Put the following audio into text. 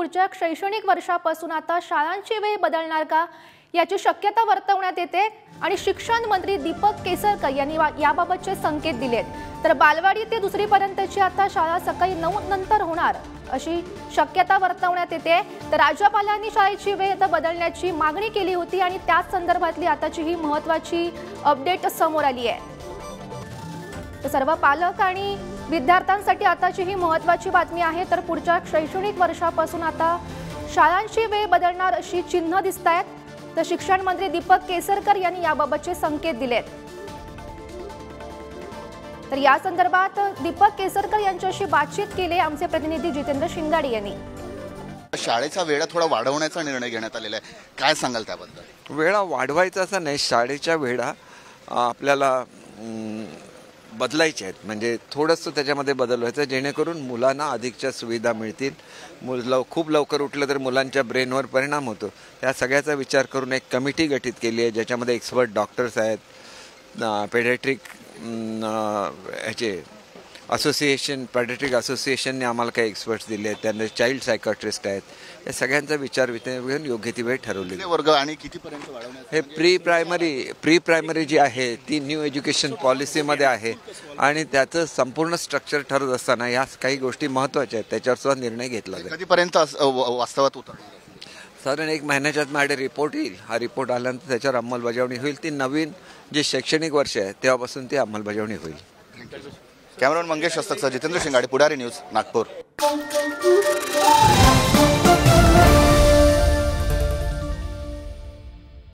पुढच्या शैक्षणिक वर्षापासून आता शाळांची वेळ बदलणार का याची शक्यता वर्तवण्यात येते आणि शिक्षण मंत्री दीपक केसरकर यांनी याबाबतचे संकेत दिलेत। तर बालवाडी ते दुसरी पर्यंतची आता शाळा सकाळी 9 नंतर होणार अशी शक्यता वर्तवण्यात येते। तर राज्यपालांनी शाळेची वेळ आता बदलण्याची मागणी केली होती आणि त्याच संदर्भातली आताची ही महत्त्वाची अपडेट समोर आली आहे। तर सर्व पालक आणि विद्यार्थ्यांसाठी आताची ही महत्त्वाची बातमी आहे। तर पुढच्या शैक्षणिक वर्षापासून आता शाळांची वेळ बदलणार अशी चिन्ह दिसतायत। तर शिक्षण मंत्री दीपक केसरकर यांनी याबाबतचे संकेत दिलेत। तर या संदर्भात दीपक केसरकर यांच्याशी बातचीत केली आमचे प्रतिनिधी जितेंद्र शिंगाडे यांनी। शाळेचा वेळ थोडा वाढवण्याचा निर्णय घेण्यात आलेला आहे, काय सांगाल त्याबद्दल? वेळा वाढवायचा असं नाही, शाळेच्या वेळा आपल्याला बदलायचे आहेत, म्हणजे थोडंसं त्याच्यामध्ये बदल व्हायचं जेणेकरून मुलांना अधिकच्या सुविधा मिळतील। खूप लवकर उठलं तर मुलांच्या ब्रेनवर परिणाम होतो। त्या सगळ्याचा विचार करून एक कमिटी गठीत केली आहे ज्याच्यामध्ये एक्सपर्ट डॉक्टर्स आहेत, पेडियाट्रिक ह्याचे पेडियाट्रिक असोसिएशनने आम्हाला काही एक्सपर्ट्स दिले आहेत, त्यांना चाइल्ड सायकायट्रिस्ट आहेत। या सगळ्यांचा विचार घेऊन योग्य ती वेळ ठरवली। वर्ग आणि कितीपर्यंत वाढवण्यात? हे प्री प्रायमरी जी आहे ती न्यू एज्युकेशन पॉलिसीमध्ये आहे आणि त्याचं संपूर्ण स्ट्रक्चर ठरत असताना या काही गोष्टी महत्त्वाच्या आहेत, त्याच्यावर सुद्धा निर्णय घेतला जाईल। कधीपर्यंत वास्तवात उतरणार? साधारण 1 महिन्याच्यात माझ्याकडे रिपोर्ट येईल। हा रिपोर्ट आल्यानंतर त्याच्यावर अंमलबजावणी होईल। ती नवीन जे शैक्षणिक वर्ष आहे तेव्हापासून ती अंमलबजावणी होईल। कॅमेरामन मंगेश हस्तकसह जितेंद्र शिंगाडे, पुढारी न्यूज, नागपूर।